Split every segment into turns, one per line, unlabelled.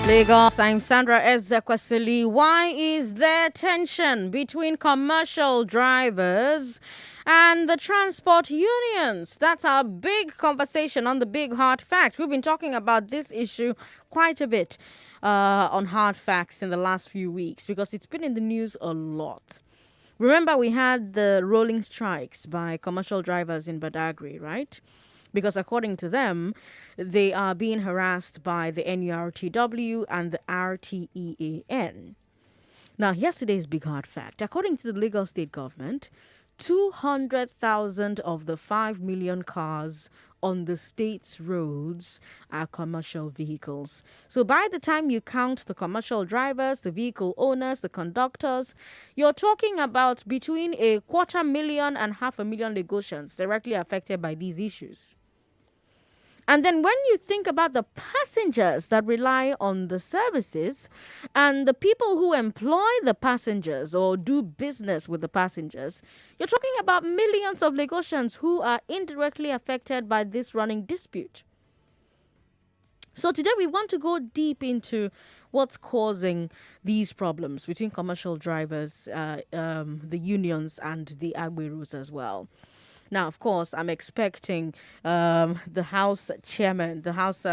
Lagos, I'm Sandra Ezekwesili. Why is there tension between commercial drivers and the transport unions? That's our big conversation on the Big Hard Fact. We've been talking about this issue quite a bit on Hard Facts in the last few weeks because it's been in the news a lot. Remember, we had the rolling strikes by commercial drivers in Badagry, right? Because according to them, they are being harassed by the NURTW and the RTEAN. Now, yesterday's big hard fact. According to the Lagos state government, 200,000 of the 5 million cars on the state's roads are commercial vehicles. So by the time you count the commercial drivers, the vehicle owners, the conductors, you're talking about between 250,000 and 500,000 Lagosians directly affected by these issues. And then when you think about the passengers that rely on the services and the people who employ the passengers or do business with the passengers, you're talking about millions of Lagosians who are indirectly affected by this running dispute. So today we want to go deep into what's causing these problems between commercial drivers, the unions and the Agberos as well. Now, of course, I'm expecting the House chairman, the House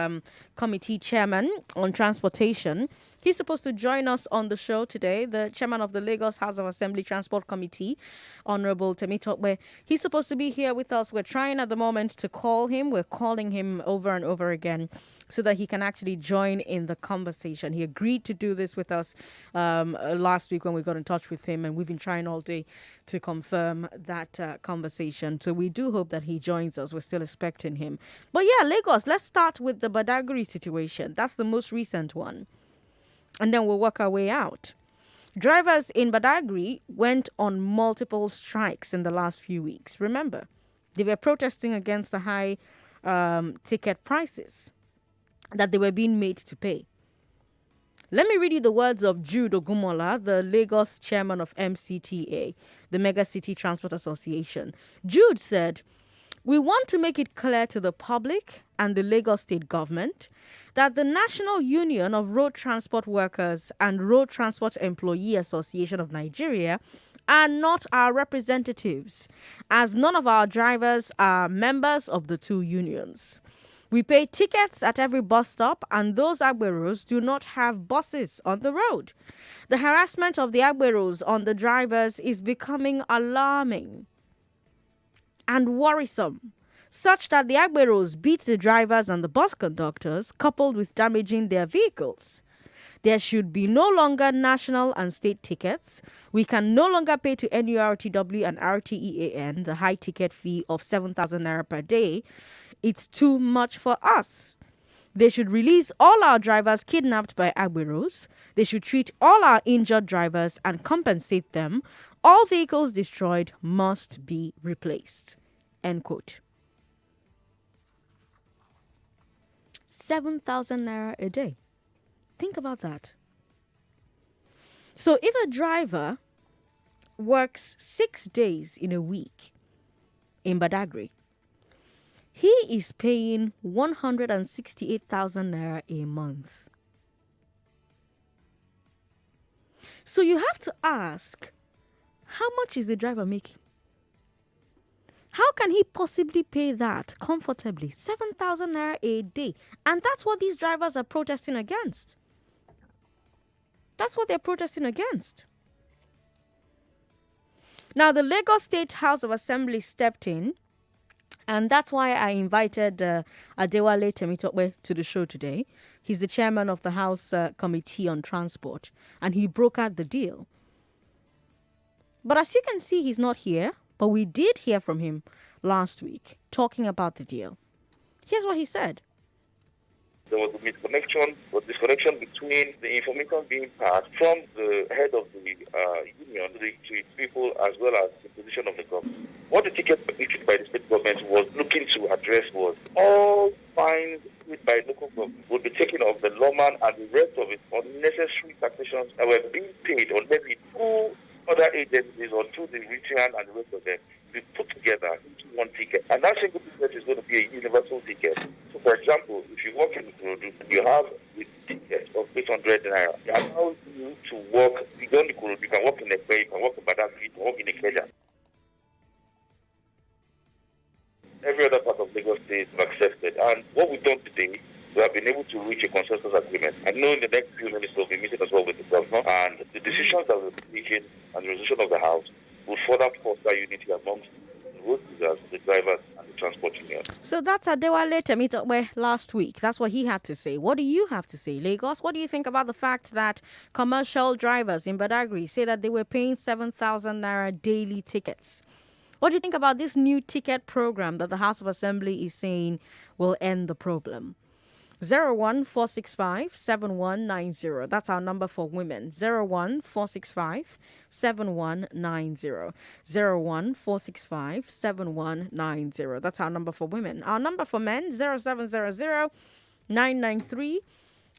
committee chairman on transportation. He's supposed to join us on the show today, the chairman of the Lagos House of Assembly Transport Committee, Honorable Temitokwe. He's supposed to be here with us. We're trying at the moment to call him. We're calling him over and over again so that he can actually join in the conversation. He agreed to do this with us last week when we got in touch with him, and we've been trying all day to confirm that conversation. So we do hope that he joins us. We're still expecting him. But yeah, Lagos, let's start with the Badagry situation. That's the most recent one. And then we'll work our way out. Drivers in Badagry went on multiple strikes in the last few weeks. Remember, they were protesting against the high ticket prices that they were being made to pay. Let me read you the words of Jude Ogumola, the Lagos chairman of MCTA, the Mega City Transport Association. Jude said, "We want to make it clear to the public and the Lagos state government that the National Union of Road Transport Workers and Road Transport Employee Association of Nigeria are not our representatives, as none of our drivers are members of the two unions. We pay tickets at every bus stop, and those Agberos do not have buses on the road. The harassment of the Agberos on the drivers is becoming alarming and worrisome, such that the Agberos beat the drivers and the bus conductors, coupled with damaging their vehicles. There should be no longer national and state tickets. We can no longer pay to NURTW and RTEAN the high ticket fee of 7,000 naira per day. It's too much for us. They should release all our drivers kidnapped by Agberos. They should treat all our injured drivers and compensate them. All vehicles destroyed must be replaced." End quote. 7,000 naira a day. Think about that. So if a driver works 6 days in a week in Badagry, he is paying 168,000 naira a month. So you have to ask, how much is the driver making? How can he possibly pay that comfortably? 7,000 naira a day. And that's what these drivers are protesting against. That's what they're protesting against. Now, the Lagos State House of Assembly stepped in, and that's why I invited Adewale Temitokwe to the show today. He's the chairman of the House Committee on Transport, and he brokered the deal. But as you can see, he's not here, but we did hear from him last week talking about the deal. Here's what he said.
There was a disconnection between the information being passed from the head of the union to people as well as the position of the government. What the ticket issued by the state government was looking to address was all fines paid by local government would be taken off the lawman and the rest of it unnecessary taxations that were being paid on maybe two other agencies or through the region and the rest of them be put together into one ticket. And that single ticket is going to be a universal ticket. So, for example, if you work in the road, you have the ticket of 800 naira. It allows you to work beyond the Kuru. You can work in Ekpe, you can work in Badagry, you can work in Ikeja. Every other part of Lagos State is accepted. And what we've done today, we have been able to reach a consensus agreement. I know in the next few minutes we'll be meeting as well with the governor, and the decisions that we'll be taking and the resolution of the House will further foster unity amongst the road users, the drivers, and the transport union.
So that's Adewale Temitope last week. That's what he had to say. What do you have to say, Lagos? What do you think about the fact that commercial drivers in Badagry say that they were paying 7,000 naira daily tickets? What do you think about this new ticket program that the House of Assembly is saying will end the problem? 01465-7190. That's our number for women. 01465-7190. 01465-7190. That's our number for women. Our number for men, 0700 993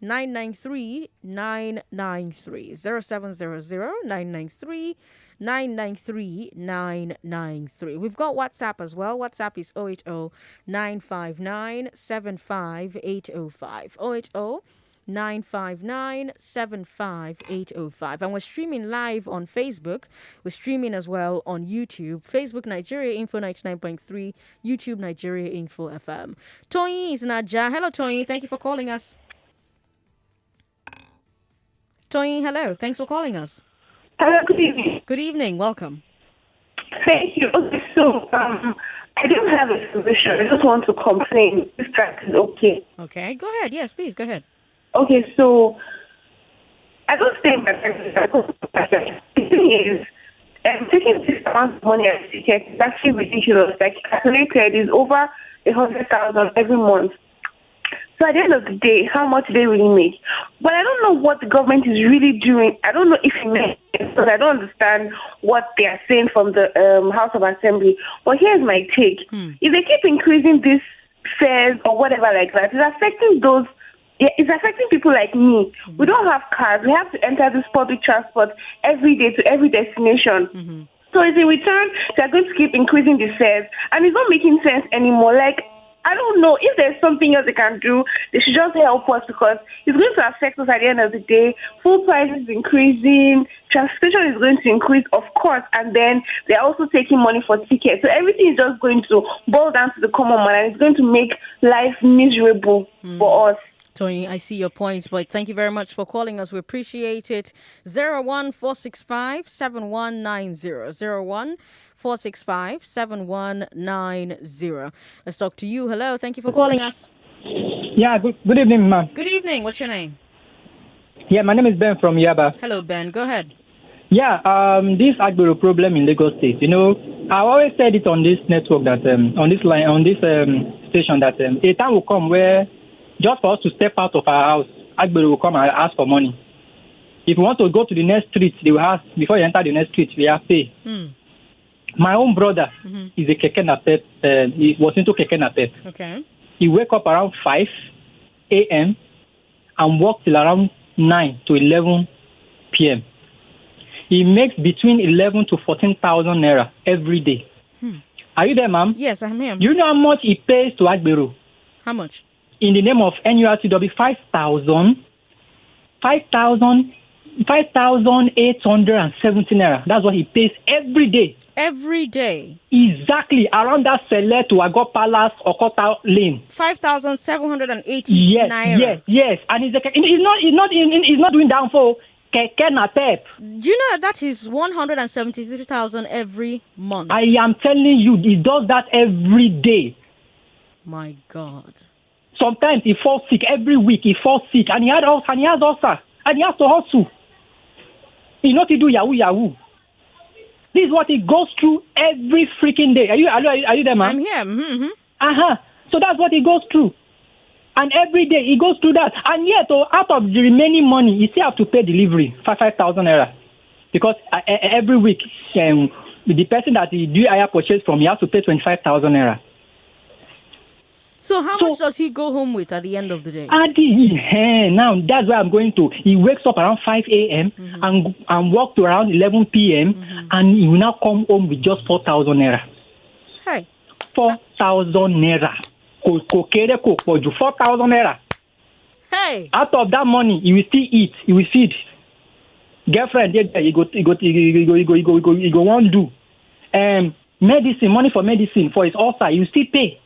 993 993 0700 993 993 993. We've got WhatsApp as well. WhatsApp is 080 959 75805. 080 959 75805. And we're streaming live on Facebook. We're streaming as well on YouTube. Facebook Nigeria Info 99.3, YouTube Nigeria Info FM. Toyin is in Aja. Hello, Toyin. Thank you for calling us. Toyin, hello. Thanks for calling us.
Hello, good evening.
Good evening. Welcome.
Thank you. Okay, so I don't have a solution. I just want to complain. This track is okay.
Okay, go ahead. Yes, please, go ahead.
Okay, so I don't think that the thing is, taking this amount of money as a ticket is actually ridiculous. Like, calculated is over 100,000 every month. So at the end of the day, how much they really make? But I don't know what the government is really doing. I don't know if it makes sense, because I don't understand what they are saying from the House of Assembly. But here's my take. If they keep increasing these fares or whatever like that, it's affecting those. It's affecting people like me. We don't have cars. We have to enter this public transport every day to every destination. So as in return, they're going to keep increasing the fares. And it's not making sense anymore. Like, I don't know if there's something else they can do. They should just help us, because it's going to affect us at the end of the day. Fuel prices is increasing, transportation is going to increase, of course, and then they're also taking money for tickets. So everything is just going to boil down to the common man, and it's going to make life miserable for us.
Tony, I see your points, but thank you very much for calling us. We appreciate it. 01465 7190. 01465 7190. Let's talk to you. Hello, thank you for calling us.
Yeah, good evening, ma'am.
Good evening. What's your name?
Yeah, my name is Ben from Yaba.
Hello, Ben. Go ahead.
Yeah, this Agbero problem in Lagos State. You know, I always said it on this network that on this line, on this station, that a time will come where just for us to step out of our house, Agbero will come and ask for money. If you want to go to the next street, they will ask, before you enter the next street, we have to pay. My own brother is a keke napep. He was into keke napep.
Okay.
He wake up around 5 a.m. and work till around 9 to 11 p.m. He makes between 11 to 14,000 naira every day. Are you there, ma'am?
Yes, I'm here.
You know how much he pays to Agbero?
How much?
In the name of NURTW, 5,870 naira. That's what he pays every day.
Every day?
Exactly. Around that Sele to Agor Palace or Kota Lane.
5,780
naira. Yes. And he's not doing down for keke napep.
Do you know that is 173,000 every month?
I am telling you, he does that every day.
My God.
Sometimes he falls sick. Every week he falls sick, and he has ulcer, and he has to hustle. He not to do yahoo. This is what he goes through every freaking day. Are you there, man?
I'm here.
So that's what he goes through, and every day he goes through that. And yet, out of the remaining money, he still have to pay delivery 5,000 naira, because every week the person that he do hire purchase from, he has to pay 25,000 naira.
So how much does he go home with at the end of the day?
Now, that's where I'm going to. He wakes up around 5 a.m. and walks to around 11 p.m. And he will now come home with just 4,000 naira.
Hey.
4,000 naira. 4,000 naira.
Hey.
Out of that money, he will still eat. He will feed. Girlfriend, he go want do. Medicine, money for medicine for his ulcer, he will still pay.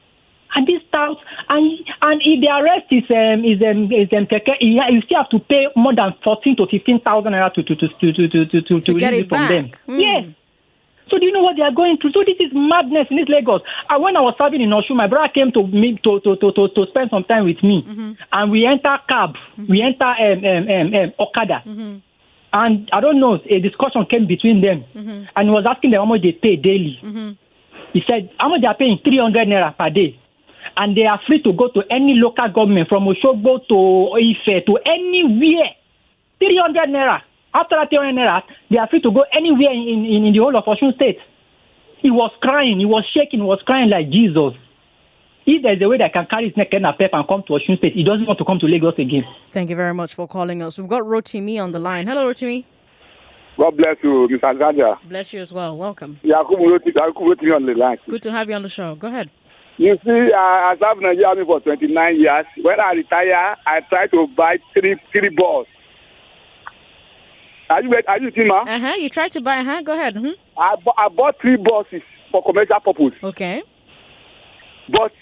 And this tout, and if the arrest is keke, you still have to pay more than 14 to 15,000 naira to
get
release
it
it from
back.
them. Yes. So do you know what they are going through? So this is madness in this Lagos. And when I was serving in Osun, my brother came to me to spend some time with me, and we enter cab, we enter Okada, and I don't know, a discussion came between them, and he was asking them how much they pay daily. He said how much they are paying 300 naira per day. And they are free to go to any local government from Oshogbo to Ife to anywhere. 300 naira. After that 300 naira, they are free to go anywhere in the whole of Osun State. He was crying, he was shaking, he was crying like Jesus. If there's a way that can carry his neck and a pep and come to Osun State, he doesn't want to come to Lagos again.
Thank you very much for calling us. We've got Rotimi on the line. Hello, Rotimi.
God bless you, Mr. Zanja.
Bless you as well. Welcome.
Yakubu Rotimi on the line.
Good to have you on the show. Go ahead.
You see, I served in Nigeria Army for 29 years. When I retire, I try to buy three balls. Are you team, man?
You tried to buy, Go ahead.
I bought 3 buses for commercial purpose.
Okay.
But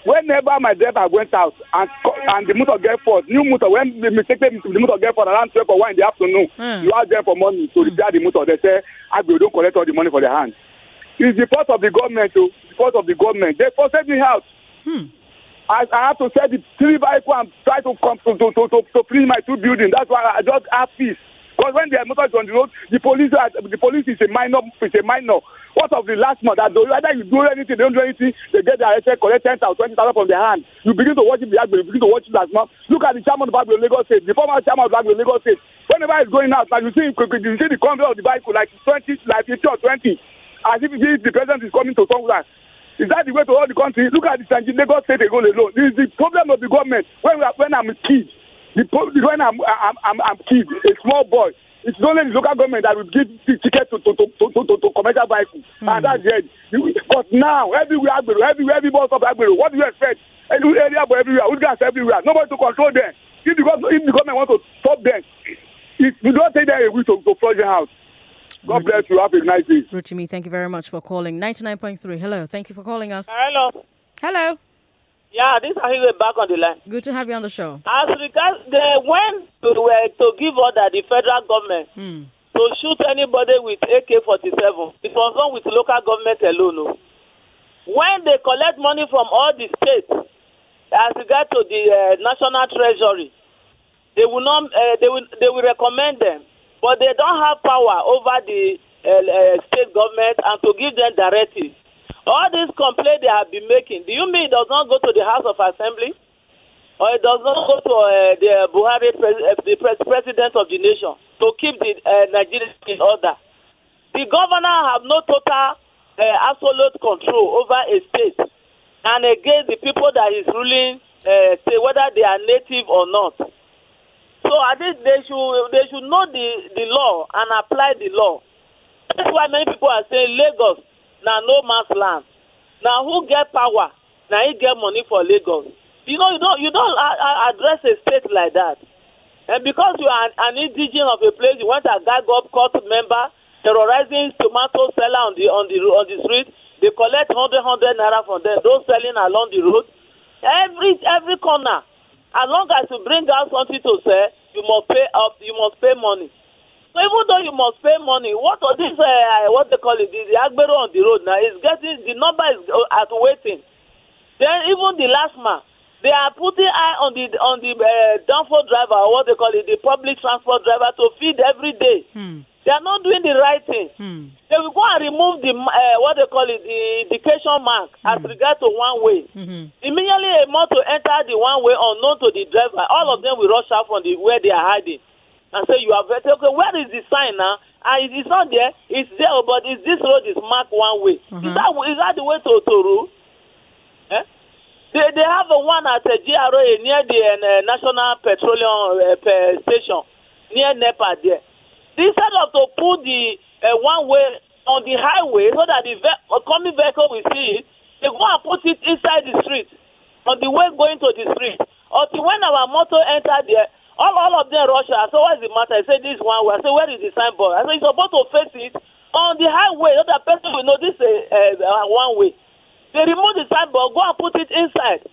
whenever my driver went out and the motor get fault, new motor, when they mistakenly the motor get fault around 12 or 1 in the afternoon, you ask them for money to repair the motor. They say, we don't collect all the money for their hand. It's the fault of the government, too. The fault of the government. They forced me out. I have to sell the 3 vehicles and try to come to clean my 2 buildings. That's why I just have peace. Because when the motor is on the road, the police is a minor. What of the last month? That whether you do anything, they don't do anything, they get arrested, collect 10,000, 20,000 from their hand. You begin to worship the Agbe, you begin to worship last month. Look at the chairman of Agbe Lagos State, the former chairman of Agbe Lagos State. Whenever he's going out, like you see the convoy of the vehicle, like 20, like 50 or 20, as if the president is coming to somewhere. Is that the way to all the country? Look at the Lagos State alone. This is the problem of the government. When I'm a kid, when I'm kid, a small boy, it's only the local government that will give the ticket to commercial vehicles. And that's it. But now, everywhere, every bus stop, what do you expect? Every area, everywhere, hooligans everywhere. Nobody to control them. If the government wants to stop them, you don't take them away to flush them out. God bless you. Have a nice day.
Rotimi, thank you very much for calling. 99.3. Hello. Thank you for calling us.
Hello.
Hello.
Yeah, this is Ahiwe back on the line.
Good to have you on the show.
As regards when to give order the federal government to shoot anybody with AK-47, it was done with local government alone. When they collect money from all the states, as regards to the national treasury, they will not. They will recommend them, but they don't have power over the state government and to give them directives. All these complaints they have been making, do you mean it does not go to the House of Assembly? Or it does not go to the Buhari, the president of the nation, to keep the Nigeria in order? The governor have no total absolute control over a state and against the people that is ruling, say whether they are native or not. So I think they should know the law and apply the law. That's why many people are saying Lagos now no man's land. Now who get power? Now he get money for Lagos. You don't address a state like that. And because you are an indigenous of a place, you want a guy go up court member terrorizing tomato seller on the street. They collect 100 naira from them. Those selling along the road. Every corner. As long as you bring out something to sell, you must pay up. You must pay money. So even though you must pay money, what of this? What they call it? The Agbero on the road now is getting the number is at waiting. Then even the last man, they are putting eye on the downfall driver, or what they call it, the public transport driver, to feed every day. They are not doing the right thing. They will go and remove the what they call it, the indication mark as regard to one way. Immediately a motor enter the one way unknown to the driver, all of them will rush out from where they are hiding and say you are better. Okay, where is the sign now? It's not there. It's there, but this road is marked one way. Is that the way to rule? Eh? They have a one at the GRA near the National Petroleum Station near NEPA there. Instead of to put the one way on the highway so that the coming vehicle will see it, they go and put it inside the street on the way going to the street. Until when our motor entered there, all of them rush. I said, what is the matter? I said, this one way. I said, where is the signboard? I said, you're supposed to face it on the highway. The other person will know this one way. They remove the signboard, go and put it inside.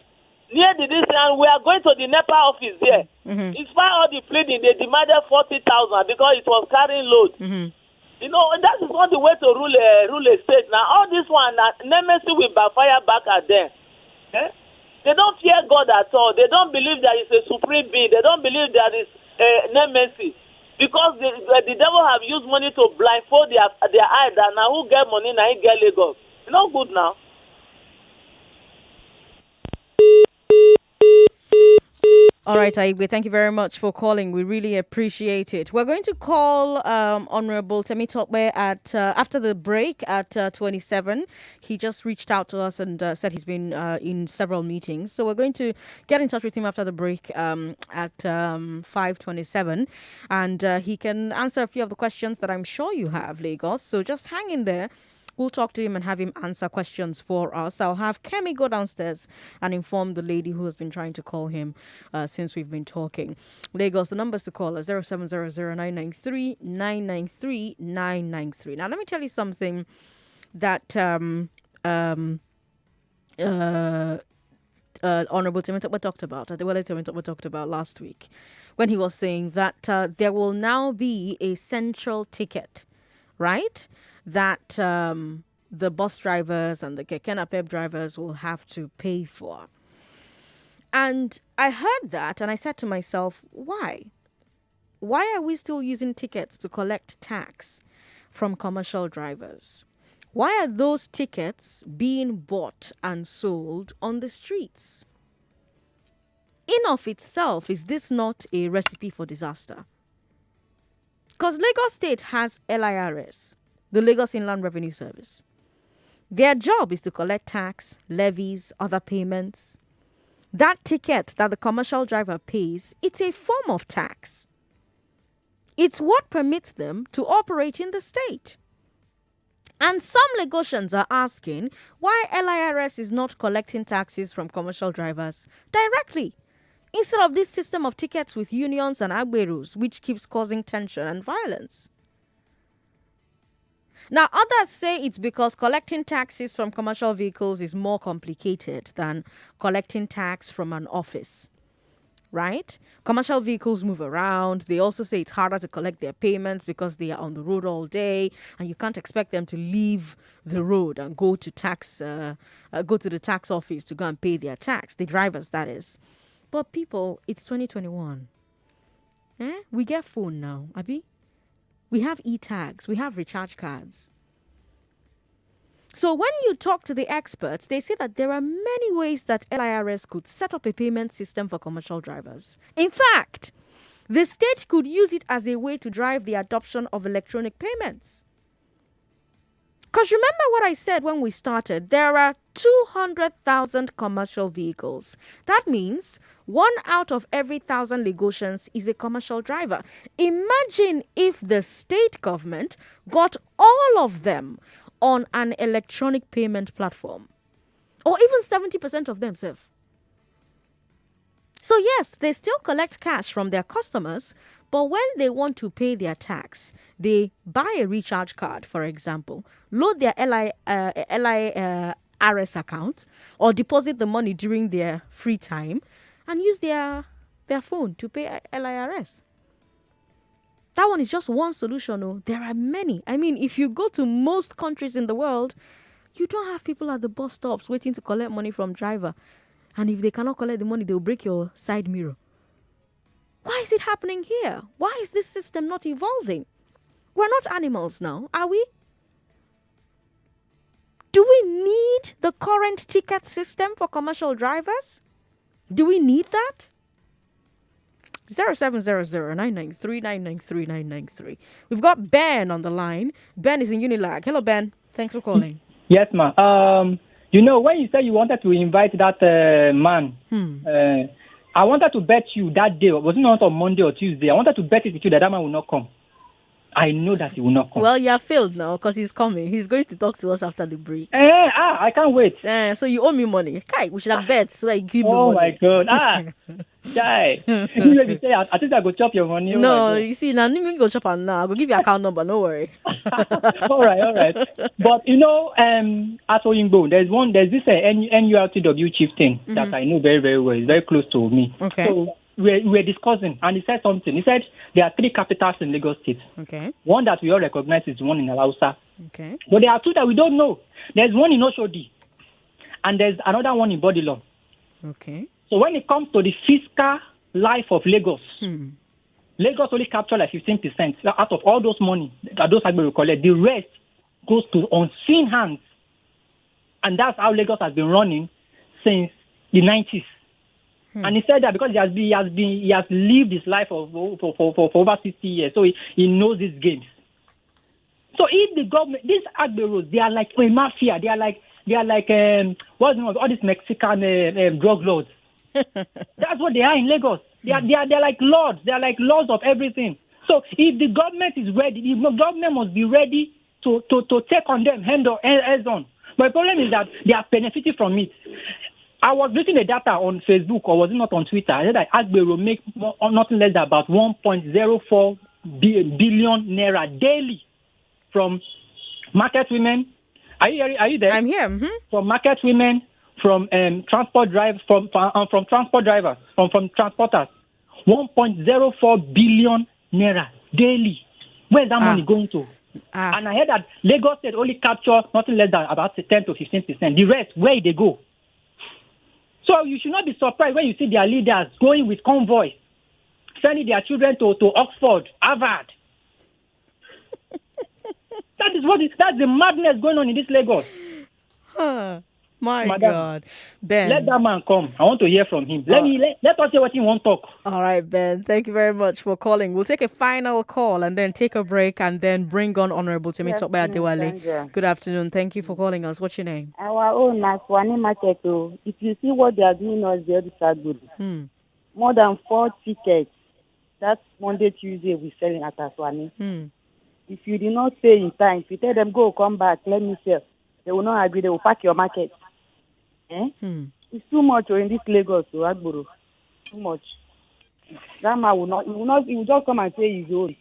Near the distance, and we are going to the NEPA office there. In spite of all the pleading, they demanded 40,000 because it was carrying load. You know, that is not the way to rule a state. Now, all this one, Nemesis will backfire back at them. Eh? They don't fear God at all. They don't believe there is a supreme being. They don't believe there is Nemesis. Because the devil have used money to blindfold their eyes. That now who get money, now he get Lagos. You know, good now.
All right, Aigbe, thank you very much for calling. We really appreciate it. We're going to call Honorable Temi Tokwe at after the break at 27. He just reached out to us and said he's been in several meetings. So we're going to get in touch with him after the break at 5:27. And he can answer a few of the questions that I'm sure you have, Lagos. So just hang in there. We'll talk to him and have him answer questions for us. I'll have Kemi go downstairs and inform the lady who has been trying to call him since we've been talking. Lagos, the numbers to call are 0700-993-993-993. Now, let me tell you something that Honorable Timitokwe talked about, Adewale Timitokwe talked about last week, when he was saying that there will now be a central ticket, right? That the bus drivers and the Keke Napep drivers will have to pay for. And I heard that and I said to myself, why? Why are we still using tickets to collect tax from commercial drivers? Why are those tickets being bought and sold on the streets? In of itself, is this not a recipe for disaster? Because Lagos State has LIRS, the Lagos Inland Revenue Service. Their job is to collect tax, levies, other payments. That ticket that the commercial driver pays, it's a form of tax. It's what permits them to operate in the state. And some Lagosians are asking why LIRS is not collecting taxes from commercial drivers directly, instead of this system of tickets with unions and agberos, which keeps causing tension and violence. Now, others say it's because collecting taxes from commercial vehicles is more complicated than collecting tax from an office, right? Commercial vehicles move around. They also say it's harder to collect their payments because they are on the road all day, and you can't expect them to leave the road and go to the tax office to go and pay their tax. The drivers, that is. But people, it's 2021. We get phone now, Abi. We have e-tags. We have recharge cards. So when you talk to the experts, they say that there are many ways that LIRS could set up a payment system for commercial drivers. In fact, the state could use it as a way to drive the adoption of electronic payments. Because remember what I said when we started, there are 200,000 commercial vehicles. That means 1 out of every 1,000 Lagosians is a commercial driver. Imagine if the state government got all of them on an electronic payment platform. Or even 70% of them, self. So yes, they still collect cash from their customers, but when they want to pay their tax, they buy a recharge card, for example, load their LIRS account, or deposit the money during their free time, and use their phone to pay LIRS. That one is just one solution. Oh, there are many. I mean, if you go to most countries in the world, you don't have people at the bus stops waiting to collect money from driver. And if they cannot collect the money, they'll break your side mirror. Why is it happening here? Why is this system not evolving? We're not animals now, are we? Do we need the current ticket system for commercial drivers? Do we need that? 0700-993-993-993. We've got Ben on the line. Ben is in Unilag. Hello, Ben. Thanks for calling.
Yes, ma'am. You know, when you said you wanted to invite that man, I wanted to bet you that day, was it not on Monday or Tuesday? I wanted to bet it with you that man will not come. I know that he will not come.
Well, you have failed now because he's coming. He's going to talk to us after the break.
I can't wait.
So you owe me money. Kai, we should have bet so you give me money.
Oh my God. Guy. You maybe say, I think I go chop your money.
No, you see, now let me go shop and now. I'll go give you account number, no worry.
all right. But you know, at Oyingbo, there's this NURTW chieftain that I know very, very well. It's very close to me.
Okay.
So we're discussing, and he said something. He said there are 3 capitals in Lagos State.
Okay.
One that we all recognize is the one in Alausa.
Okay.
But there are 2 that we don't know. There's one in Oshodi, and there's another one in Bodilon.
Okay.
So when it comes to the fiscal life of Lagos, Lagos only capture like 15% out of all those money that those Agbe will collect. The rest goes to unseen hands. And that's how Lagos has been running since the 90s. And he said that because he has lived his life for over 60 years, so he knows these games. So if the government, these Agberos, they are like a mafia. They are like what's the name of all these Mexican drug lords. That's what they are in Lagos. They are like lords. They are like lords of everything. So if the government is ready, the government must be ready to take on them hands on. But the problem is that they are benefiting from it. I was reading the data on Facebook, or was it not on Twitter? I said that Agbe will make nothing less than about 1.04 billion naira daily from market women. Are you there?
I'm here.
From market women, from transport drivers, from transport drivers, from transporters. 1.04 billion naira daily. Where's that money going to? And I heard that Lagos State only capture nothing less than about 10 to 15%. The rest, where they go? So you should not be surprised when you see their leaders going with convoys, sending their children to Oxford, Harvard. That's the madness going on in this Lagos.
My
Madam,
God. Ben.
Let that man come. I want to hear from him. Let us hear what he wants to talk.
All right, Ben. Thank you very much for calling. We'll take a final call and then take a break and then bring on Honorable Temitope Adewale. Good afternoon. Thank you for calling us. What's your name?
Our own Aswani market. If you see what they are doing us, the other side good. More than 4 tickets. That's Monday, Tuesday we're selling at Aswani. If you did not pay in time, if you tell them go come back, let me sell, they will not agree. They will pack your market. It's too much in this Lagos, Agboro. Too much. That man he will just come and say his own.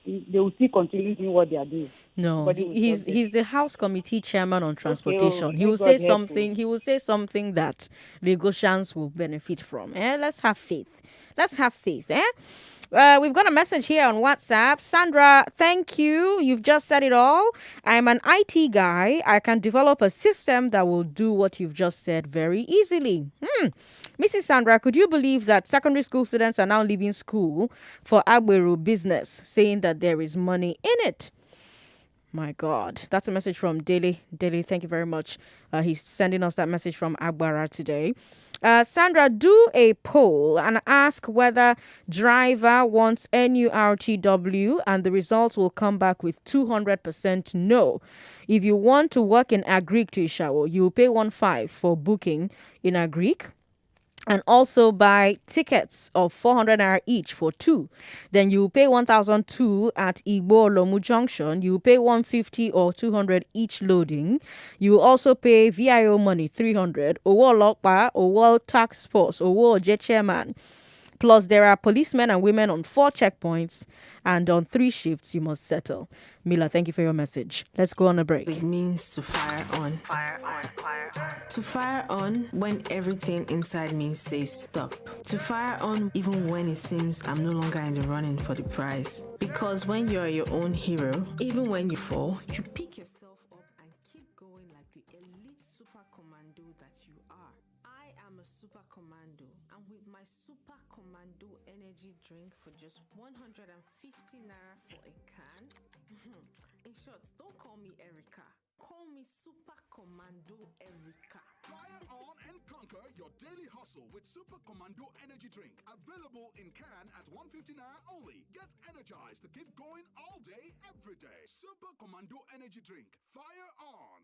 They will still continue doing what they are doing.
No, he's the House Committee Chairman on Transportation. Okay, he will say something. He will say something that Lagosians will benefit from. Let's have faith. We've got a message here on WhatsApp. Sandra, thank you. You've just said it all. I'm an IT guy. I can develop a system that will do what you've just said very easily. Mrs. Sandra, could you believe that secondary school students are now leaving school for Agberu business, saying that there is money in it? My God. That's a message from Daily. Daily, thank you very much. He's sending us that message from Agbara today. Sandra, do a poll and ask whether driver wants NURTW, and the results will come back with 200% no. If you want to work in Agric to Ishawo, you will pay 1.5 for booking in Agric. And also buy tickets of 400 naira each for 2. Then you pay 1,002 at Igbo Lomu Junction. You pay 150 or 200 each loading. You also pay VIO money 300. Owo Lokpa, Owo Tax Force, Owo Jet Chairman. Plus, there are policemen and women on 4 checkpoints, and on 3 shifts you must settle. Mila, thank you for your message. Let's go on a break.
It means to fire on. To fire on when everything inside me says stop. To fire on even when it seems I'm no longer in the running for the prize. Because when you're your own hero, even when you fall, you pick yourself up and keep going like the elite super commando that you are. I am a super commando, and with my super commando energy drink for just 150 naira for a can. In short, don't call me Erica. Call me Super Commando Erica.
Fire on and conquer your daily hustle with Super Commando Energy Drink. Available in can at 150 naira only. Get energized to keep going all day, every day. Super Commando Energy Drink. Fire on.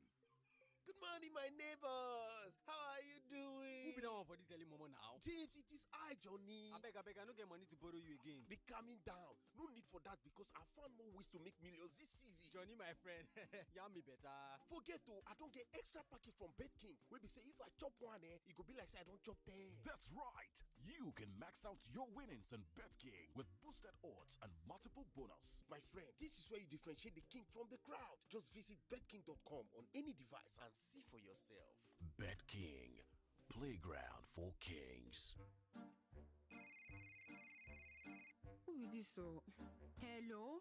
Good morning, my neighbors. How are you doing? Who be down for this early moment now? James, it is I, Johnny. I beg, I don't get money to borrow you again. Be calming down. No need for that because I found more ways ways to make millions this easy. Johnny, my friend, yarn me better. Forget to, I don't get extra packet from BetKing. We be say if I chop one, it could be like say I don't chop 10.
That's right. You can max out your winnings on BetKing with boosted odds and multiple bonus.
My friend, this is where you differentiate the king from the crowd. Just visit betking.com on any device and see for yourself.
BetKing, playground for kings.
Who is this? So, hello.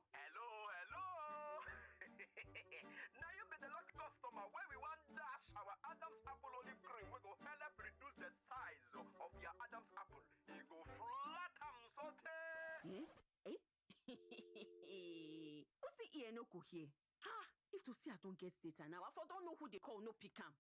Now you be the lucky customer where we want dash our Adam's apple olive cream. We go help reduce the size of your Adam's apple. You go flat and saute.
What's the ear no go here? Ha! If to see I don't get data now, I for don't know who they call no pick am.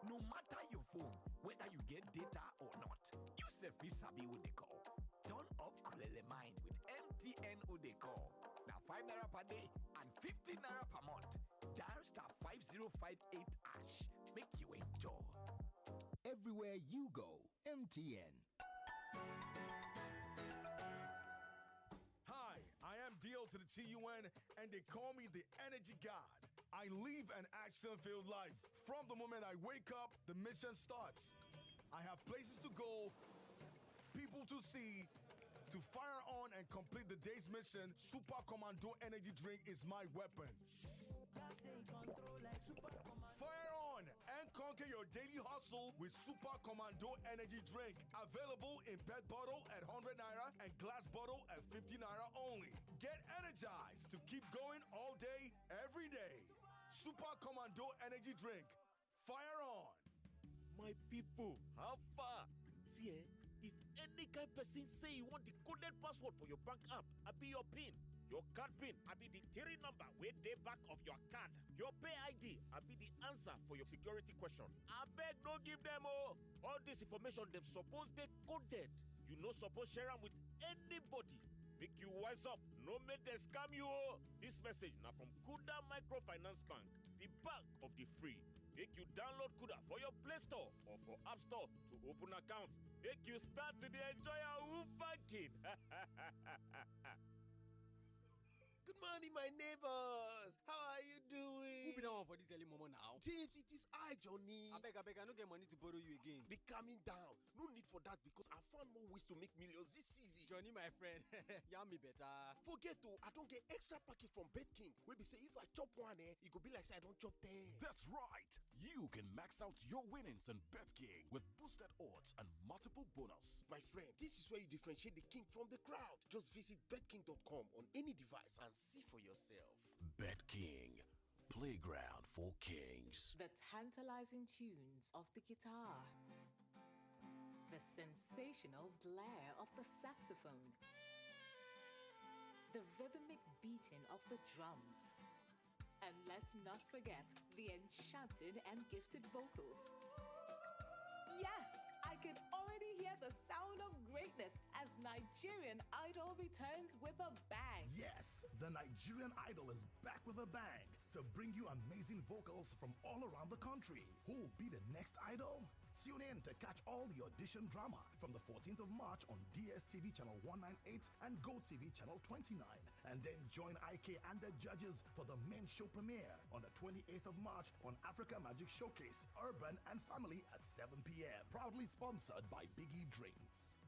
No matter your phone, whether you get data or not, you sabi what they call. Turn up Kulele Mind with MTN who they call. Now 5 naira per day and 15 naira per month. Dial star 5058 hash. Make you enjoy.
Everywhere you go, MTN.
Hi, I am DL to the TUN, and they call me the Energy God. I live an action-filled life. From the moment I wake up, the mission starts. I have places to go, people to see. To fire on and complete the day's mission, Super Commando Energy Drink is my weapon. Fire on and conquer your daily hustle with Super Commando Energy Drink. Available in PET bottle at 100 naira and glass bottle at 50 naira only. Get energized to keep going all day, every day. Super Commando Energy Drink. Fire on.
My people, how far? See, if any kind person say you want the coded password for your bank app, I be your PIN. Your card PIN, I be the 3 number where they back of your card. Your pay ID, I be the answer for your security question. I beg no give them all this information them suppose they coded. You no suppose share them with anybody. Make you wise up, no make them scam you. This message now from Kuda Microfinance Bank, the bank of the free. Make you download Kuda for your Play Store or for App Store to open accounts. Make you start to enjoy your banking.
Good morning, my neighbors. How are you doing?
Who be down for this early moment now?
James, it is I, Johnny.
I beg, I don't get money to borrow you again.
Be calming down. No need for that because I found more ways to make millions this easy.
Johnny, my friend, yarn me better.
Forget to, I don't get extra packet from BetKing. We be say if I chop one, it could be like say I don't chop 10.
That's right. You can max out your winnings on BetKing with boosted odds and multiple bonus.
My friend, this is where you differentiate the king from the crowd. Just visit betking.com on any device and see for yourself.
BetKing, playground for kings.
The tantalizing tunes of the guitar, the sensational blare of the saxophone, the rhythmic beating of the drums, and let's not forget the enchanted and gifted vocals. Yes, I can already hear the sound of greatness as Nigerian Idol returns with a bang.
Yes, the Nigerian Idol is back with a bang to bring you amazing vocals from all around the country. Who will be the next idol? Tune in to catch all the audition drama from the 14th of March on DSTV channel 198 and GoTV channel 29. And then join IK and the judges for the main show premiere on the 28th of March on Africa Magic Showcase, Urban and Family at 7 p.m. Proudly sponsored by Biggie Drinks.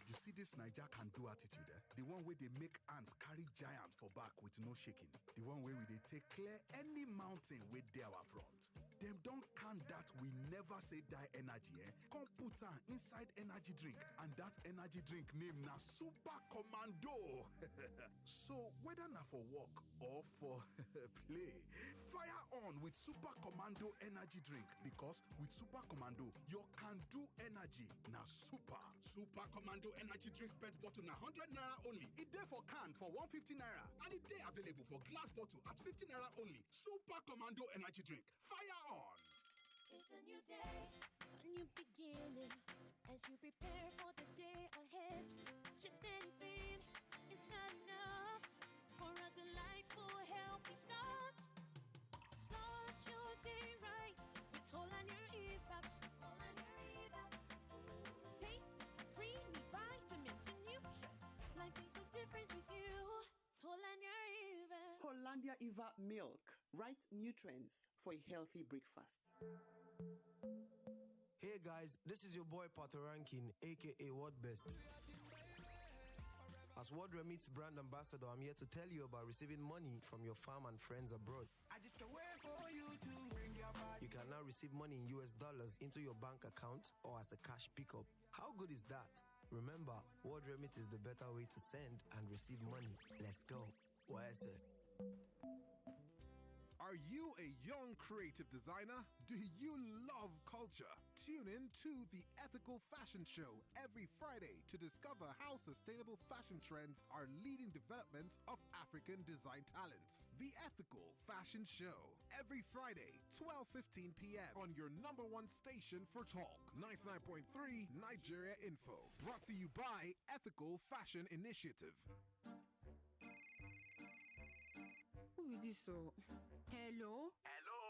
You see this Naija can do attitude, eh? The one where they make ants carry giants for back with no shaking. The one where they take clear any mountain with their front. Them don't can that we never say die energy, eh? Come put on inside energy drink, and that energy drink name na Super Commando. So whether na for work or for play, fire on with Super Commando energy drink, because with Super Commando your can do energy na super. Super Commando energy drink PET bottle na 100 naira only. It there for can for 150 naira, and it dey available for glass bottle at 50 naira only. Super Commando energy drink. Fire on!
It's a new day, a new beginning. As you prepare for the day ahead, just anything is not enough for a delightful, healthy start. Start your day right with Whole on Your Eva. Taste creamy vitamins and nutrients.
Mandia Eva milk, right nutrients for a healthy breakfast.
Hey guys, this is your boy Pato Rankin, aka What Best. As World Remit's brand ambassador, I'm here to tell you about receiving money from your fam and friends abroad. I just can't wait for you to bring your body. You can now receive money in US dollars into your bank account or as a cash pickup. How good is that? Remember, World Remit is the better way to send and receive money. Let's go. What is it?
Are you a young creative designer? Do you love culture? Tune in to The Ethical Fashion Show every Friday to discover how sustainable fashion trends are leading development of African design talents. The Ethical Fashion Show every Friday, 12:15 p.m. on your number one station for talk, 99.3 Nigeria Info. Brought to you by Ethical Fashion Initiative.
Who is this? Hello?
Hello.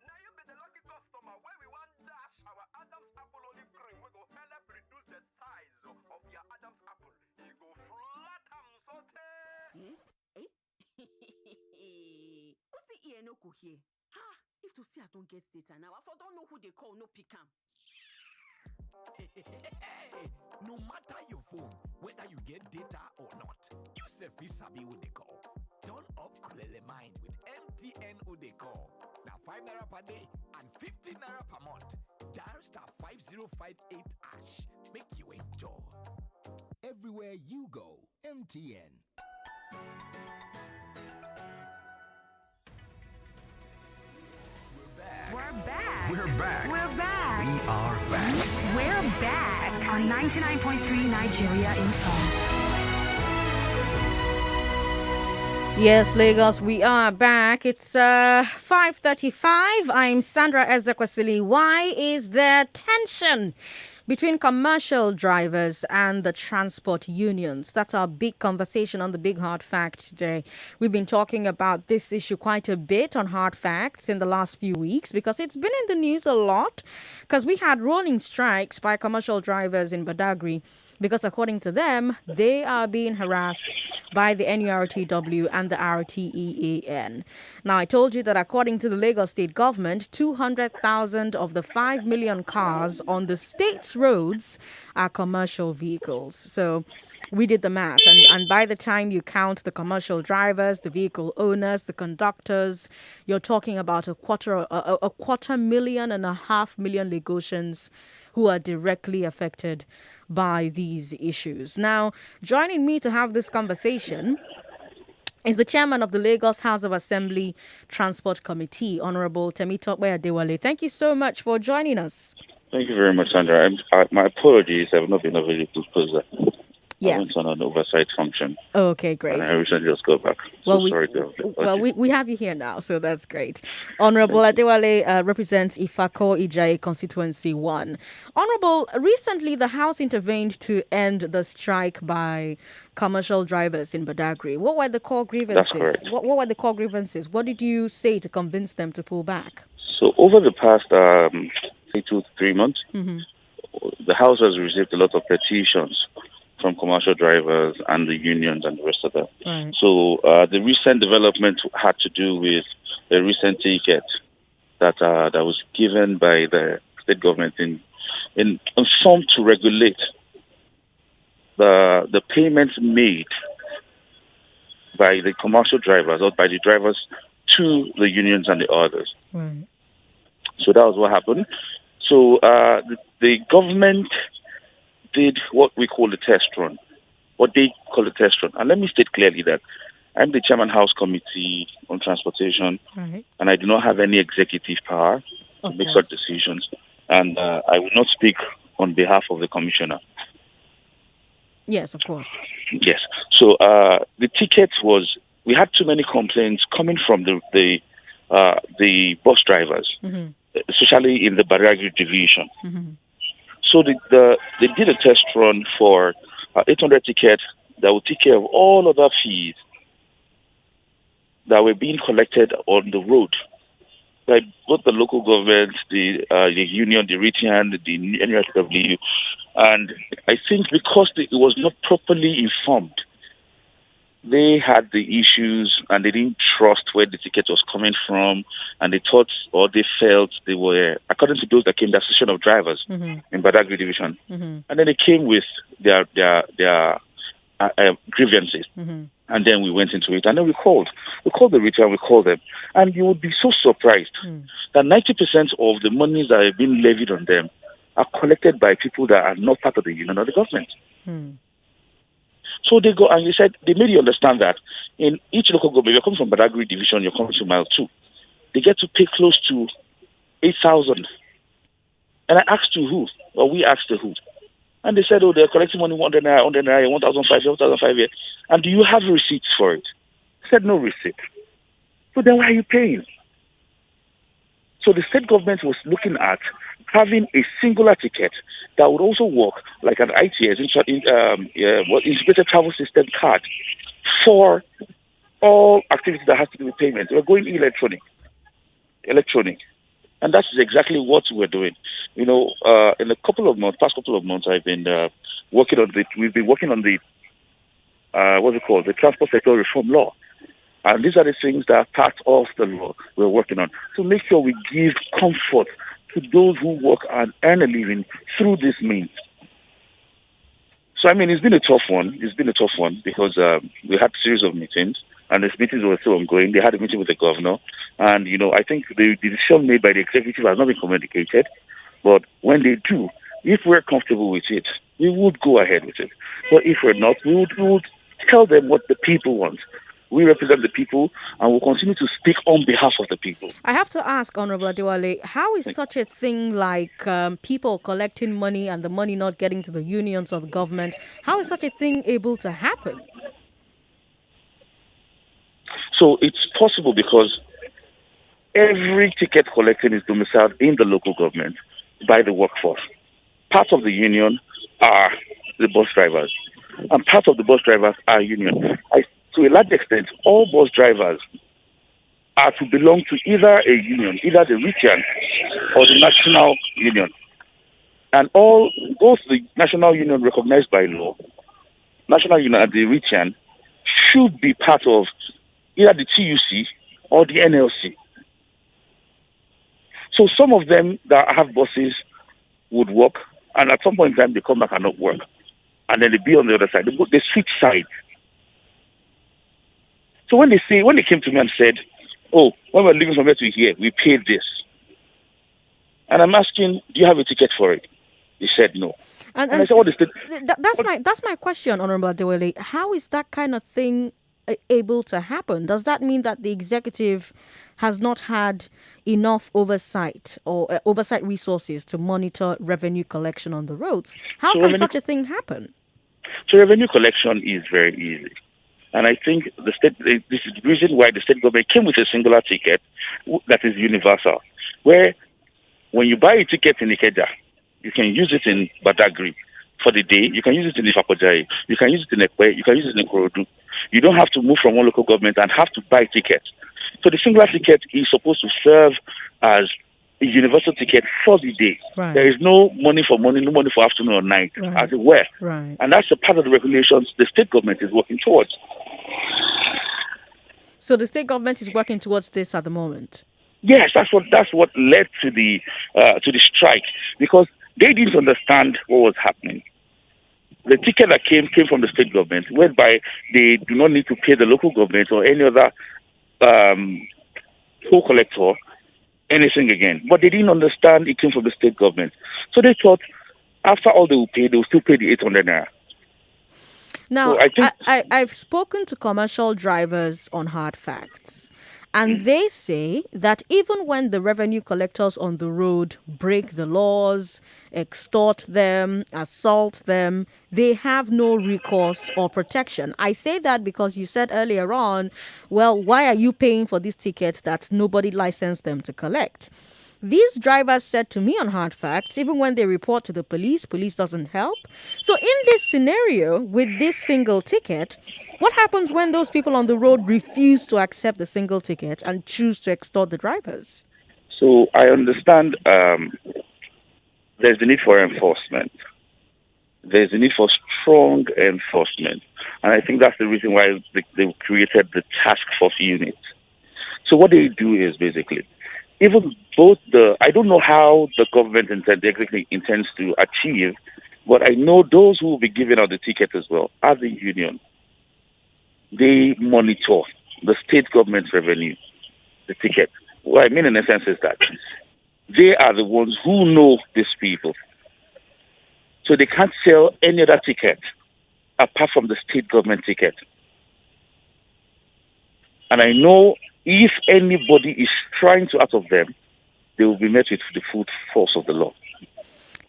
Now you be the lucky customer where we want dash our Adam's apple olive cream. We go help reduce the size of your Adam's apple. You go flat saute.
What's the ear no cook here? Ha! If to see I don't get data now, I don't know who they call, no pick 'em.
No matter your phone, whether you get data or not, you say Sabi with the call. Turn up Kulele Mind with MTN Udecall. Now 5 naira per day and 15 naira per month. Dial star 5058 hash. Make you enjoy.
Everywhere you go, MTN.
We're back.
We're back.
We're back.
We are back.
We're back on 99.3 Nigeria Info.
Yes, Lagos, we are back. It's 5:35. I'm Sandra Ezekwesili. Why is there tension between commercial drivers and the transport unions? That's our big conversation on the Big Hard Fact today. We've been talking about this issue quite a bit on Hard Facts in the last few weeks because it's been in the news a lot because we had rolling strikes by commercial drivers in Badagry because according to them, they are being harassed by the NURTW and the RTEAN. Now, I told you that according to the Lagos state government, 200,000 of the 5 million cars on the state's roads are commercial vehicles. So we did the math, and by the time you count the commercial drivers, the vehicle owners, the conductors, you're talking about a quarter million and a half million Lagosians who are directly affected by these issues. Now, joining me to have this conversation is the chairman of the Lagos House of Assembly Transport Committee, Honorable Temitope Adewale. Thank you so much for joining us.
Thank you very much, Sandra. My apologies. I've not been available because I went on an oversight function.
Okay, great.
And I recently just got back.
We have you here now, so that's great. Honorable Adewale represents Ifako Ijaye Constituency 1. Honorable, recently the House intervened to end the strike by commercial drivers in Badagry. What were the core grievances?
That's correct.
What were the core grievances? What did you say to convince them to pull back?
So over the past 2 to 3 months, the House has received a lot of petitions from commercial drivers and the unions and the rest of them.
Right.
So the recent development had to do with a recent ticket that was given by the state government in some to regulate the payments made by the commercial drivers or by the drivers to the unions and the others.
Right.
So that was what happened. So the government did what we call a test run, what they call a test run. And let me state clearly that I'm the chairman House Committee on Transportation,
right,
and I do not have any executive power to make such decisions. And I will not speak on behalf of the commissioner.
Yes, of course.
Yes. So the ticket was, we had too many complaints coming from the bus drivers, especially in the Badagry division. So they did a test run for 800 tickets that would take care of all other fees that were being collected on the road by both the local government, the union, the RTN, the NURTW. And I think because it was not properly informed, they had the issues and they didn't trust where the ticket was coming from, and they thought or they felt they were, according to those that came, the Association of Drivers in Badagry Division, and then they came with their grievances. And then we went into it, and then we called the retail, we called them, and you would be so surprised that 90% of the monies that have been levied on them are collected by people that are not part of the union or the government. So they go, and you said they made you understand that in each local government, you're coming from Badagry Division, you're coming to Mile 2, they get to pay close to 8,000. And I asked you who, or we asked the who. And they said, oh, they're collecting money 100 naira, 1,500, 1,500 here. And do you have receipts for it? I said, no receipt. So then why are you paying? So the state government was looking at having a singular ticket that would also work like an ITS, integrated travel system card, for all activities that has to do with payment. We're going electronic. And that's exactly what we're doing. In a past couple of months, I've been working on we've been working on the the transport sector reform law. And these are the things that are part of the law we're working on to make sure we give comfort to those who work and earn a living through this means. So, it's been a tough one. Because we had a series of meetings, and these meetings were still ongoing. They had a meeting with the governor, and, I think the decision made by the executive has not been communicated. But when they do, if we're comfortable with it, we would go ahead with it. But if we're not, we would tell them what the people want. We represent the people, and we'll continue to speak on behalf of the people.
I have to ask, Honorable Adewale, how is such a thing like people collecting money and the money not getting to the unions or the government, how is such a thing able to happen?
So it's possible because every ticket collecting is domiciled in the local government by the workforce. Part of the union are the bus drivers, and part of the bus drivers are union. To a large extent, all bus drivers are to belong to either a union, either the region or the national union. And both the national union recognized by law, national union and the region, should be part of either the TUC or the NLC. So some of them that have buses would work, and at some point in time they come back and not work. And then they be on the other side. They switch sides. So when they came to me and said, oh, when we're leaving from here to here, we paid this. And I'm asking, do you have a ticket for it? He said no. And I said, what is it?
That's my question, Honorable Adewale. How is that kind of thing able to happen? Does that mean that the executive has not had enough oversight or oversight resources to monitor revenue collection on the roads? How can such a thing happen?
So revenue collection is very easy. And I think this is the reason why the state government came with a singular ticket that is universal, where when you buy a ticket in Ikeja, you can use it in Badagry for the day, you can use it in Ifapojai, you can use it in Ekwe, you can use it in Ikorodu. You don't have to move from one local government and have to buy tickets. So the singular ticket is supposed to serve as a universal ticket for the day.
Right.
There is no money for morning, no money for afternoon or night, as it were.
Right.
And that's a part of the regulations the state government is working towards.
So the state government is working towards this at the moment?
Yes, that's what led to the strike, because they didn't understand what was happening. The ticket that came from the state government, whereby they do not need to pay the local government or any other toll collector anything again. But they didn't understand it came from the state government. So they thought after all they will pay, they will still pay the 800 naira.
Now, so I've spoken to commercial drivers on Hard Facts, and they say that even when the revenue collectors on the road break the laws, extort them, assault them, they have no recourse or protection. I say that because you said earlier on, well, why are you paying for this ticket that nobody licensed them to collect? These drivers said to me on Hard Facts, even when they report to the police doesn't help. So in this scenario, with this single ticket, what happens when those people on the road refuse to accept the single ticket and choose to extort the drivers?
So I understand there's the need for enforcement. there's a need for strong enforcement. And I think that's the reason why they created the task force unit. So what they do is basically, even both I don't know how the government exactly intends to achieve, but I know those who will be giving out the ticket as well, as a union, they monitor the state government's revenue, the ticket. What I mean in essence is that they are the ones who know these people. So they can't sell any other ticket apart from the state government ticket. And I know if anybody is trying to out of them, they will be met with the full force of the law.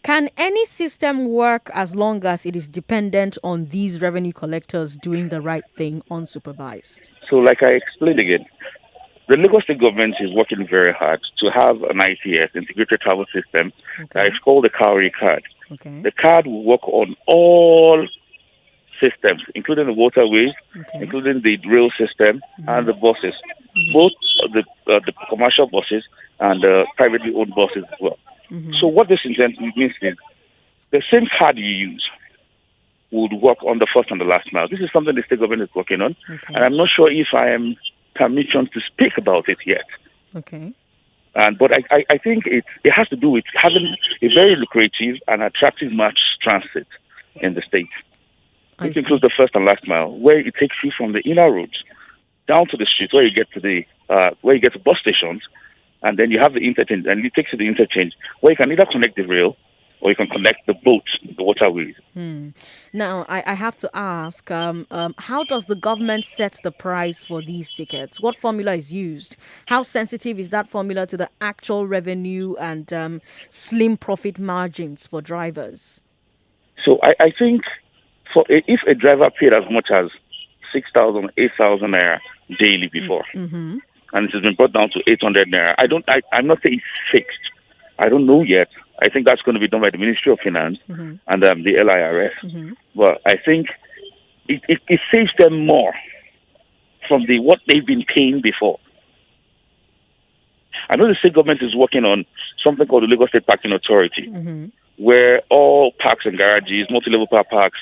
Can any system work as long as it is dependent on these revenue collectors doing the right thing unsupervised?
So like I explained again, the Lagos State government is working very hard to have an ITS, Integrated Travel System, that is called the Cowrie card.
Okay.
The card will work on all systems, including the waterways, including the rail system and the buses, both the commercial buses and the privately owned buses as well. So what this means is the same card you use would work on the first and the last mile. This is something the state government is working on, and I'm not sure if I am permission to speak about it yet.
Okay.
But I think it has to do with having a very lucrative and attractive mass transit in the state, which includes the first and last mile, where it takes you from the inner roads down to the street where you get to bus stations, and then you have the interchange, and it takes you to the interchange where you can either connect the rail or you can connect the boat, the waterways.
Now, I have to ask, how does the government set the price for these tickets? What formula is used? How sensitive is that formula to the actual revenue and slim profit margins for drivers?
So I think if a driver paid as much as 6,000, 8,000 naira daily before, and it has been brought down to 800 naira, I'm not saying it's fixed. I don't know yet. I think that's going to be done by the Ministry of Finance and the LIRS. But I think it saves them more from what they've been paying before. I know the state government is working on something called the Lagos State Parking Authority, where all parks and garages, multi-level car parks,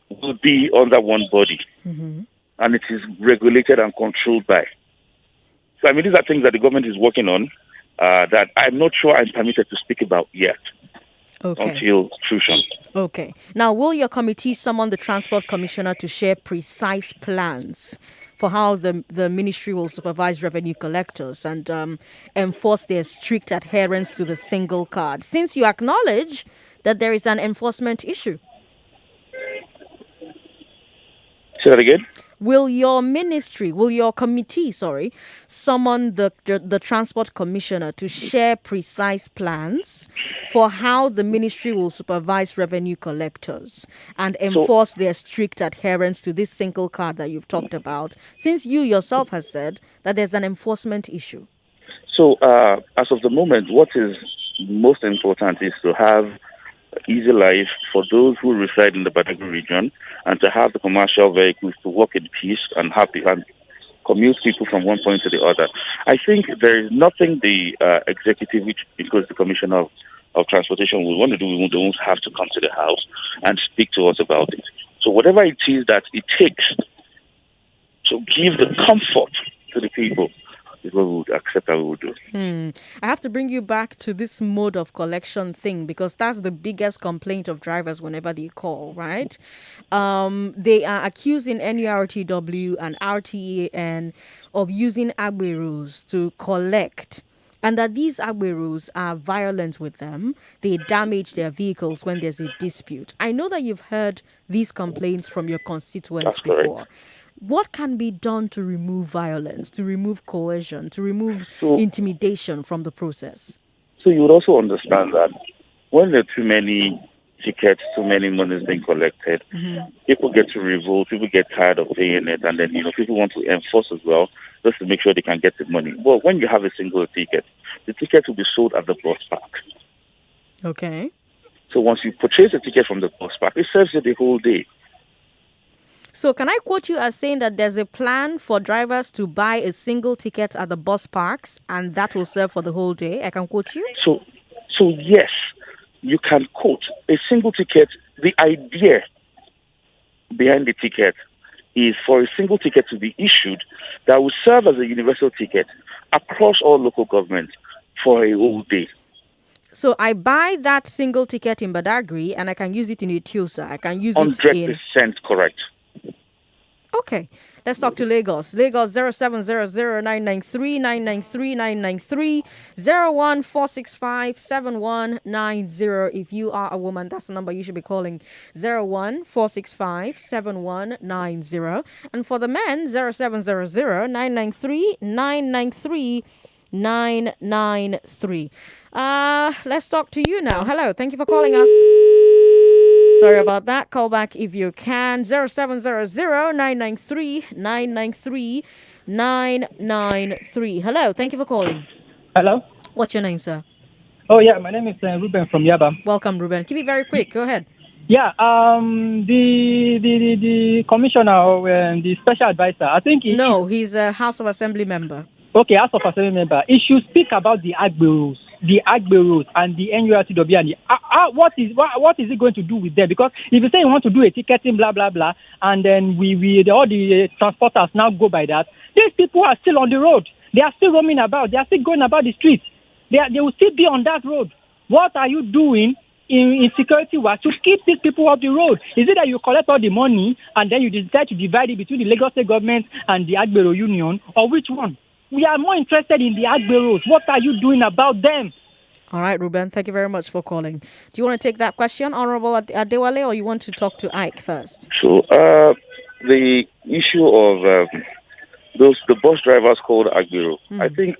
will be under one body. And it is regulated and controlled by. So, I mean, these are things that the government is working on that I'm not sure I'm permitted to speak about yet until fruition.
Okay. Now, will your committee summon the Transport Commissioner to share precise plans for how the ministry will supervise revenue collectors and enforce their strict adherence to the single card, since you acknowledge that there is an enforcement issue?
Say that again?
Will your committee, summon the Transport Commissioner to share precise plans for how the ministry will supervise revenue collectors and enforce their strict adherence to this single card that you've talked about, since you yourself has said that there's an enforcement issue?
So, as of the moment, what is most important is to have easy life for those who reside in the Badagry region, and to have the commercial vehicles to work in peace and happy and commute people from one point to the other. I think there is nothing the executive, which includes the Commissioner of Transportation, will want to do. We won't have to come to the house and speak to us about it. So whatever it is that it takes to give the comfort to the people, is what we would accept that we would do.
I have to bring you back to this mode of collection thing, because that's the biggest complaint of drivers whenever they call, right? They are accusing NURTW and RTAN of using agberos to collect, and that these agberos are violent with them. They damage their vehicles when there's a dispute. I know that you've heard these complaints from your constituents before. What can be done to remove violence, to remove coercion, to remove intimidation from the process?
So you would also understand that when there are too many tickets, too many monies being collected, people get to revolt, people get tired of paying it, and then, people want to enforce as well, just to make sure they can get the money. But when you have a single ticket, the ticket will be sold at the bus park.
Okay.
So once you purchase a ticket from the bus park, it serves you the whole day.
So can I quote you as saying that there's a plan for drivers to buy a single ticket at the bus parks, and that will serve for the whole day? I can quote you?
So yes, you can quote a single ticket. The idea behind the ticket is for a single ticket to be issued that will serve as a universal ticket across all local governments for a whole day.
So I buy that single ticket in Badagry and I can use it in Etiosa. I can use it
100%
in...
correct.
Okay. Let's talk to Lagos. Lagos 0700-993-993-993 014657190. If you are a woman, that's the number you should be calling. 014657190. And for the men, 0700-993-993-993. Let's talk to you now. Hello. Thank you for calling us. Sorry about that. Call back if you can. 0700-993-993-993. Hello. Thank you for calling.
Hello.
What's your name, sir?
Oh yeah, my name is Ruben from Yaba.
Welcome, Ruben. Keep it very quick. Go ahead.
Yeah. The commissioner, the special advisor. I think
he's a House of Assembly member.
Okay, House of Assembly member. He should speak about the Agbe rules and the NURTW and what is it going to do with them? Because if you say you want to do a ticketing, blah blah blah, and then all the transporters now go by that, these people are still on the road. They are still roaming about. They are still going about the streets. They will still be on that road. What are you doing in security work to keep these people off the road? Is it that you collect all the money and then you decide to divide it between the Lagos State government and the Agbero Union, or which one? We are more interested in the Agberos. What are you doing about them?
All right, Ruben, thank you very much for calling. Do you want to take that question, Honorable Adewale, or you want to talk to Ike first?
So, the issue of the bus drivers called Agbero, I think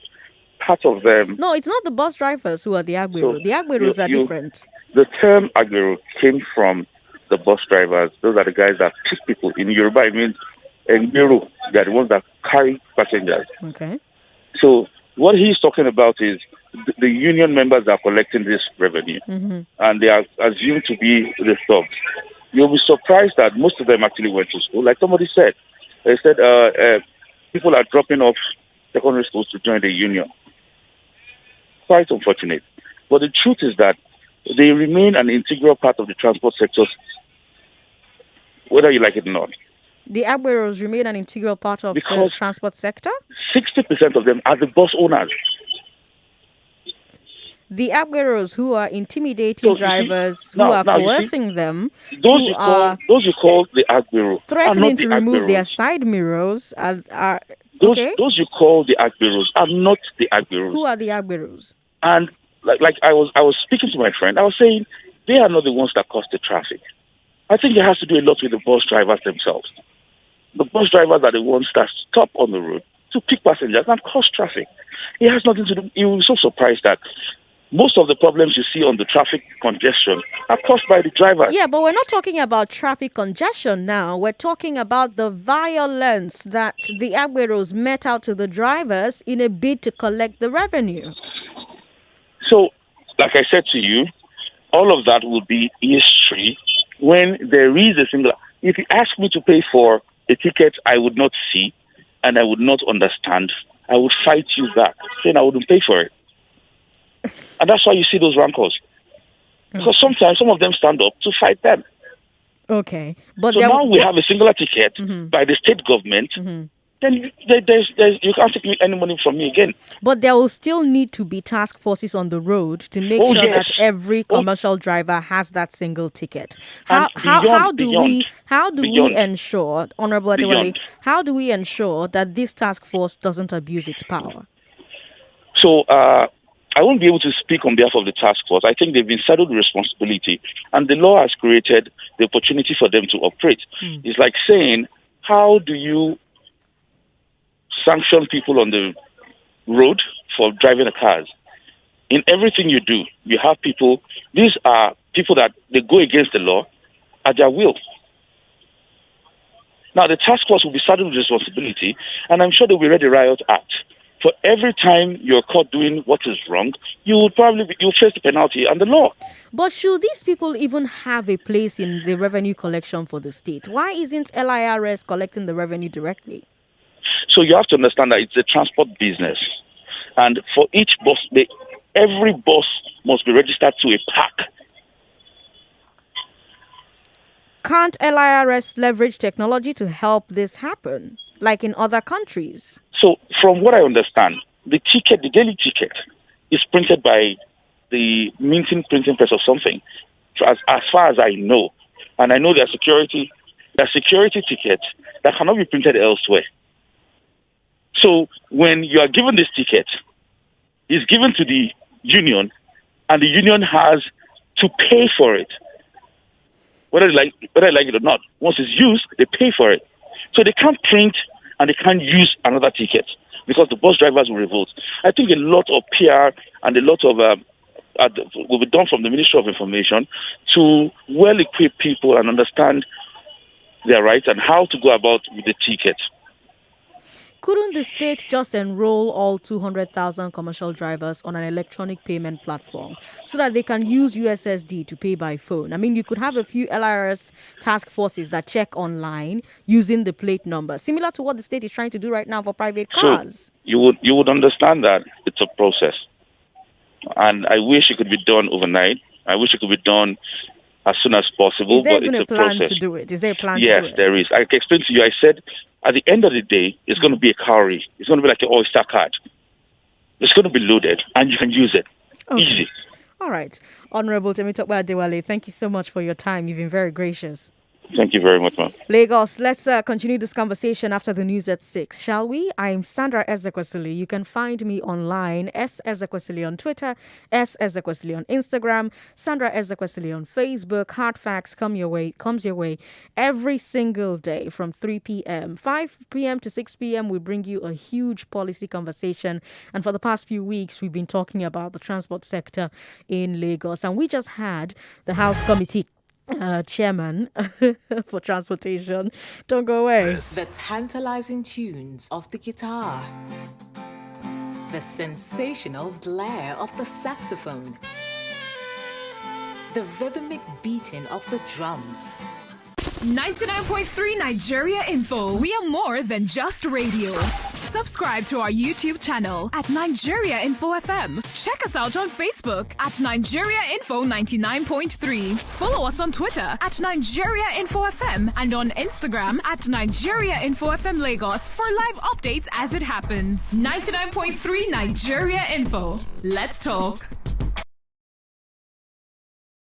part of them...
No, it's not the bus drivers who are the Agbero. The Agberos are different.
The term Agbero came from the bus drivers. Those are the guys that pick people. In Yoruba, it means Agbero. They are the ones that carry passengers.
Okay.
So what he's talking about is the union members are collecting this revenue, and they are assumed to be the thugs. You'll be surprised that most of them actually went to school. Like somebody said, they said people are dropping off secondary schools to join the union. Quite unfortunate. But the truth is that they remain an integral part of the transport sector, whether you like it or not.
The Agberos remain an integral part of the transport sector?
60% of them are the bus owners.
The Agberos who are intimidating drivers, who are coercing them, those you call
the Agberos,
threatening to remove their side mirrors,
those you call the Agberos are not the Agberos.
Who are the Agberos?
And like I was speaking to my friend, I was saying they are not the ones that cause the traffic. I think it has to do a lot with the bus drivers themselves. The bus drivers are the ones that stop on the road to pick passengers and cause traffic. It has nothing to do. You will be so surprised that most of the problems you see on the traffic congestion are caused by the drivers.
Yeah, but we're not talking about traffic congestion now. We're talking about the violence that the Agberos met out to the drivers in a bid to collect the revenue.
So, like I said to you, all of that will be history when there is a single... If you ask me to pay for a ticket I would not see and I would not understand, I would fight you back, saying I wouldn't pay for it. And that's why you see those rancors. Because sometimes some of them stand up to fight them.
Okay.
But so now we have a singular ticket by the state government. Then you can't take any money from me again.
But there will still need to be task forces on the road to make sure that every commercial driver has that single ticket. How do we ensure, Honorable Adewale, how do we ensure that this task force doesn't abuse its power?
So I won't be able to speak on behalf of the task force. I think they've been saddled with responsibility, and the law has created the opportunity for them to operate. It's like saying, how do you sanction people on the road for driving the cars? In everything you do, you have people, these are people that they go against the law at their will. Now, the task force will be saddled with responsibility, and I'm sure they will read the Riot Act. For every time you're caught doing what is wrong, you'll face the penalty and the law.
But should these people even have a place in the revenue collection for the state? Why isn't LIRS collecting the revenue directly?
So you have to understand that it's a transport business. And for each bus, every bus must be registered to a park
can't LIRS leverage technology to help this happen, like in other countries?
So, from what I understand, the daily ticket, is printed by the minting printing press or something. So as far as I know, and I know there are security tickets that cannot be printed elsewhere. So when you are given this ticket, it's given to the union, and the union has to pay for it, whether they like it or not. Once it's used, they pay for it. So they can't print and they can't use another ticket because the bus drivers will revolt. I think a lot of PR and a lot of will be done from the Ministry of Information to well-equip people and understand their rights and how to go about with the ticket.
Couldn't the state just enroll all 200,000 commercial drivers on an electronic payment platform so that they can use USSD to pay by phone? I mean, you could have a few LRS task forces that check online using the plate number, similar to what the state is trying to do right now for private cars.
So you would understand that it's a process. And I wish it could be done overnight. I wish it could be done as soon as possible.
Is there
but
even
it's
a plan
process
to do it? Is there a plan to
Yes,
do it?
there is. I can explain to you. I said at the end of the day, it's going to be a cowrie. It's going to be like an Oyster card. It's going to be loaded, and you can use it.
Okay.
Easy.
All right. Honorable Temitope Adewale, thank you so much for your time. You've been very gracious.
Thank you very much, ma'am.
Lagos, let's continue this conversation after the news at 6, shall we? I'm Sandra Ezekwesili. You can find me online, S. Ezekwesili on Twitter, S. Ezekwesili on Instagram, Sandra Ezekwesili on Facebook. Hard Facts comes your way every single day from 3 p.m. 5 p.m. to 6 p.m. we bring you a huge policy conversation. And for the past few weeks, we've been talking about the transport sector in Lagos. And we just had the House Committee chairman for transportation. Don't go away.
The tantalizing tunes of the guitar, the sensational blare of the saxophone, the rhythmic beating of the drums.
99.3 Nigeria Info. We are more than just radio. Subscribe to our YouTube channel at Nigeria Info FM. Check us out on Facebook at Nigeria Info 99.3. Follow us on Twitter at Nigeria Info FM and on Instagram at Nigeria Info FM Lagos for live updates as it happens. 99.3 Nigeria Info. Let's talk.